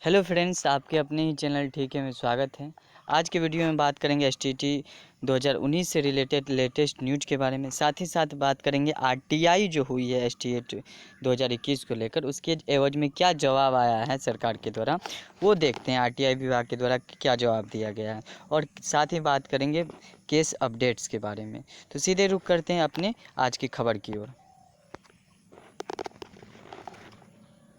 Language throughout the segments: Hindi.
हेलो फ्रेंड्स, आपके अपने ही चैनल ठीक है में स्वागत है। आज के वीडियो में बात करेंगे एसटीईटी 2019 से रिलेटेड लेटेस्ट न्यूज़ के बारे में। साथ ही साथ बात करेंगे आरटीआई जो हुई है एसटीईटी 2021 को लेकर, उसके एवज में क्या जवाब आया है सरकार के द्वारा, वो देखते हैं आरटीआई विभाग के द्वारा क्या जवाब दिया गया है। और साथ ही बात करेंगे केस अपडेट्स के बारे में। तो सीधे रुख करते हैं अपने आज की खबर की ओर।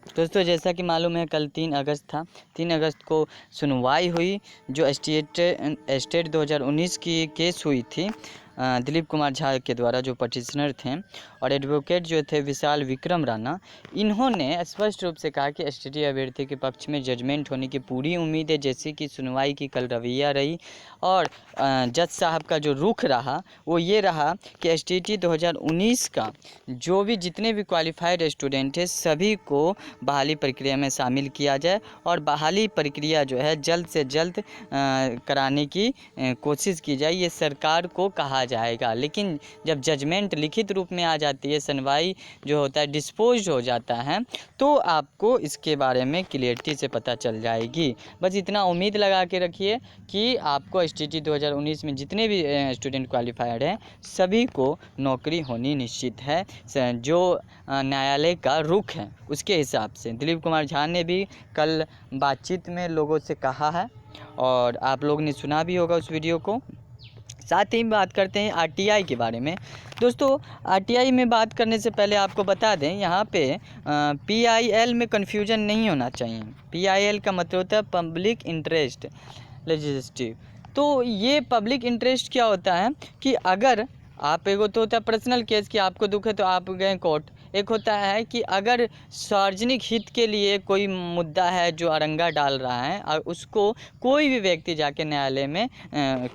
दोस्तों, जैसा कि मालूम है कल 3 अगस्त था। 3 अगस्त को सुनवाई हुई जो एस्टेट 2019 की केस हुई थी दिलीप कुमार झा के द्वारा, जो पटिशनर थे, और एडवोकेट जो थे विशाल विक्रम राणा। इन्होंने स्पष्ट रूप से कहा कि एसटीईटी अभ्यर्थी के पक्ष में जजमेंट होने की पूरी उम्मीद है। जैसे कि सुनवाई की कल रवैया रही और जज साहब का जो रुख रहा वो ये रहा कि एसटीईटी 2019 का जो भी जितने भी क्वालिफाइड स्टूडेंट है सभी को बहाली प्रक्रिया में शामिल किया जाए और बहाली प्रक्रिया जो है जल्द से जल्द कराने की कोशिश की जाए, ये सरकार को कहा जाएगा। लेकिन जब जजमेंट लिखित रूप में आ जाती है, सुनवाई जो होता है डिस्पोज हो जाता है, तो आपको इसके बारे में क्लियरिटी से पता चल जाएगी। बस इतना उम्मीद लगा के रखिए कि आपको एसटीईटी 2019 में जितने भी स्टूडेंट क्वालिफाइड हैं सभी को नौकरी होनी निश्चित है। जो न्यायालय का रुख है उसके हिसाब से दिलीप कुमार झा ने भी कल बातचीत में लोगों से कहा है और आप लोग ने सुना भी होगा उस वीडियो को। साथ ही बात करते हैं आरटीआई के बारे में। दोस्तों, आरटीआई में बात करने से पहले आपको बता दें यहाँ पे पीआईएल में कन्फ्यूजन नहीं होना चाहिए। पीआईएल का मतलब होता है पब्लिक इंटरेस्ट लेजिस्लेटिव। तो ये पब्लिक इंटरेस्ट क्या होता है कि अगर आप, एगो तो होता है पर्सनल केस कि आपको दुख है तो आप गए कोर्ट, एक होता है कि अगर सार्वजनिक हित के लिए कोई मुद्दा है जो अड़ंगा डाल रहा है और उसको कोई भी व्यक्ति जाके न्यायालय में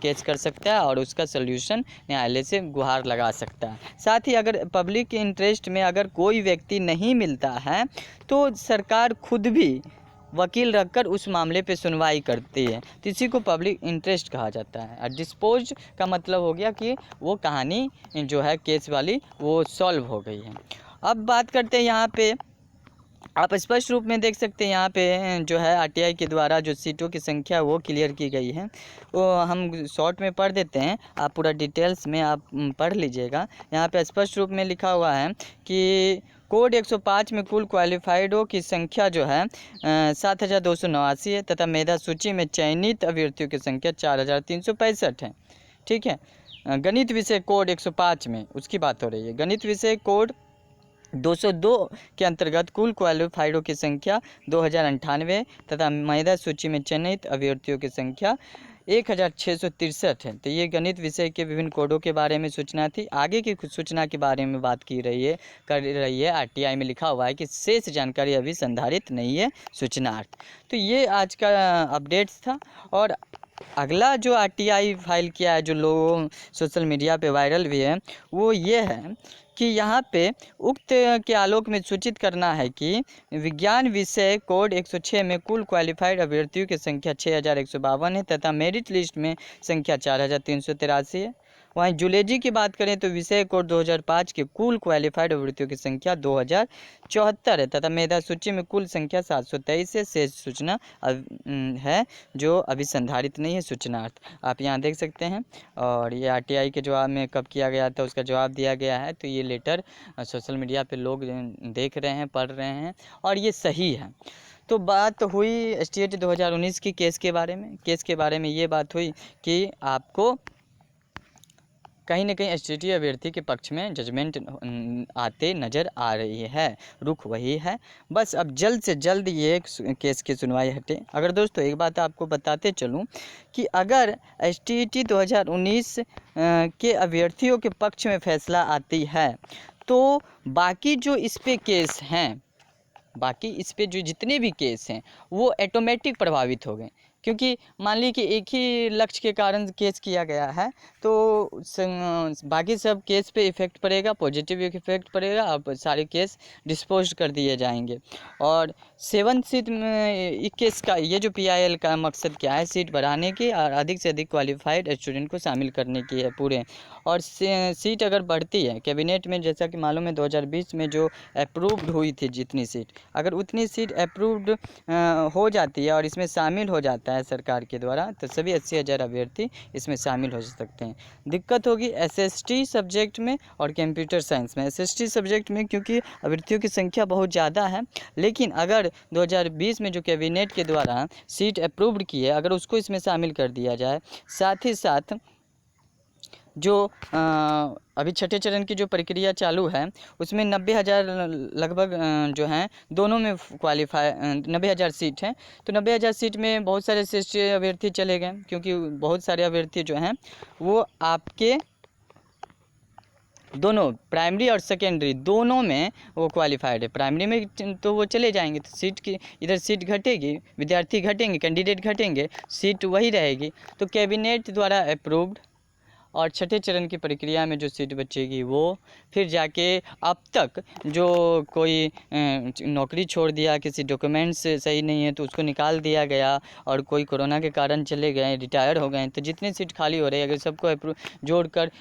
केस कर सकता है और उसका सल्यूशन न्यायालय से गुहार लगा सकता है। साथ ही अगर पब्लिक इंटरेस्ट में अगर कोई व्यक्ति नहीं मिलता है तो सरकार खुद भी वकील रखकर उस मामले पे सुनवाई करती है, तो इसी को पब्लिक इंटरेस्ट कहा जाता है। और डिस्पोज का मतलब हो गया कि वो कहानी जो है केस वाली वो सॉल्व हो गई है। अब बात करते हैं यहाँ पे, आप स्पष्ट रूप में देख सकते हैं यहाँ पे जो है आरटीआई के द्वारा जो सीटों की संख्या वो क्लियर की गई है। वो हम शॉर्ट में पढ़ देते हैं, आप पूरा डिटेल्स में आप पढ़ लीजिएगा। यहाँ पे स्पष्ट रूप में लिखा हुआ है कि कोड 105 में कुल क्वालिफाइडों की संख्या जो है 7289 है तथा मेधा सूची में चयनित अभ्यर्थियों की संख्या 4365 है। ठीक है, गणित विषय कोड 105 में उसकी बात हो रही है। गणित विषय कोड 202 के अंतर्गत कुल क्वालिफाइडों की संख्या 2098 तथा मेधा सूची में चयनित अभ्यर्थियों की संख्या 1663 है। तो ये गणित विषय के विभिन्न कोडों के बारे में सूचना थी। आगे की कुछ सूचना के बारे में बात कर रही है। आरटीआई में लिखा हुआ है कि शेष जानकारी अभी संधारित नहीं है सूचनार्थ। तो ये आज का अपडेट्स था। और अगला जो आरटीआई फाइल किया है जो लोगों सोशल मीडिया पे वायरल भी है वो ये है कि यहाँ पे उक्त के आलोक में सूचित करना है कि विज्ञान विषय कोड 106 में कुल क्वालिफाइड अभ्यर्थियों की संख्या 6152 है तथा मेरिट लिस्ट में संख्या 4383 है। वहीं जूलॉजी की बात करें तो विषय कोड 2005 के कुल क्वालिफाइड अभ्यर्थियों की संख्या 2074 है तथा मेधा सूची में कुल संख्या 723 है। शेष सूचना है जो अभी संधारित नहीं है सूचनार्थ, आप यहाँ देख सकते हैं। और ये आरटीआई के जवाब में कब किया गया था उसका जवाब दिया गया है। तो ये लेटर सोशल मीडिया पे लोग देख रहे हैं, पढ़ रहे हैं और ये सही है। तो बात हुई एसटीईटी 2019 की केस के बारे में। केस के बारे में ये बात हुई कि आपको कहीं ना कहीं एसटीईटी अभ्यर्थी के पक्ष में जजमेंट आते नज़र आ रही है, रुख वही है। बस अब जल्द से जल्द ये केस की सुनवाई हटे। अगर दोस्तों एक बात आपको बताते चलूँ कि अगर एसटीईटी 2019 के अभ्यर्थियों के पक्ष में फैसला आती है तो बाकी जो इस पे केस हैं, बाकी इस पे जो जितने भी केस हैं वो ऑटोमेटिक प्रभावित हो गए। क्योंकि मान ली कि एक ही लक्ष्य के कारण केस किया गया है, तो बाकी सब केस पे इफ़ेक्ट पड़ेगा, पॉजिटिव इफ़ेक्ट पड़ेगा, अब सारे केस डिस्पोज कर दिए जाएंगे। और 7 सीट में एक केस का ये जो PIL का मकसद क्या है, सीट बढ़ाने की और अधिक से अधिक क्वालिफाइड स्टूडेंट को शामिल करने की है पूरे। और सीट अगर बढ़ती है कैबिनेट में, जैसा कि मालूम है 2020 में जो अप्रूव्ड हुई थी जितनी सीट, अगर उतनी सीट अप्रूव्ड हो जाती है और इसमें शामिल हो जाता है सरकार के द्वारा, तो सभी 80,000 अभ्यर्थी इसमें शामिल हो सकते हैं। दिक्कत होगी SST सब्जेक्ट में और कंप्यूटर साइंस में। SST सब्जेक्ट में क्योंकि अभ्यर्थियों की संख्या बहुत ज़्यादा है, लेकिन अगर 2020 में जो कैबिनेट के द्वारा सीट अप्रूव्ड की है, अगर उसको इसमें शामिल कर दिया जाए, साथ ही साथ जो अभी छठे चरण की जो प्रक्रिया चालू है उसमें 90,000 लगभग जो हैं दोनों में क्वालिफाई 90,000 सीट हैं, तो 90,000 सीट में बहुत सारे SST अभ्यर्थी चले गए, क्योंकि बहुत सारे अभ्यर्थी जो हैं वो आपके दोनों प्राइमरी और सेकेंडरी दोनों में वो क्वालिफाइड है। प्राइमरी में तो वो चले जाएंगे, तो सीट की इधर सीट घटेगी, विद्यार्थी घटेंगे, कैंडिडेट घटेंगे, सीट वही रहेगी। तो कैबिनेट द्वारा अप्रूव्ड और छठे चरण की प्रक्रिया में जो सीट बचेगी वो फिर जाके अब तक जो कोई नौकरी छोड़ दिया, किसी डॉक्यूमेंट्स सही नहीं है तो उसको निकाल दिया गया, और कोई कोरोना के कारण चले गए, रिटायर हो गए, तो जितनी सीट खाली हो रही है अगर सबको जोड़कर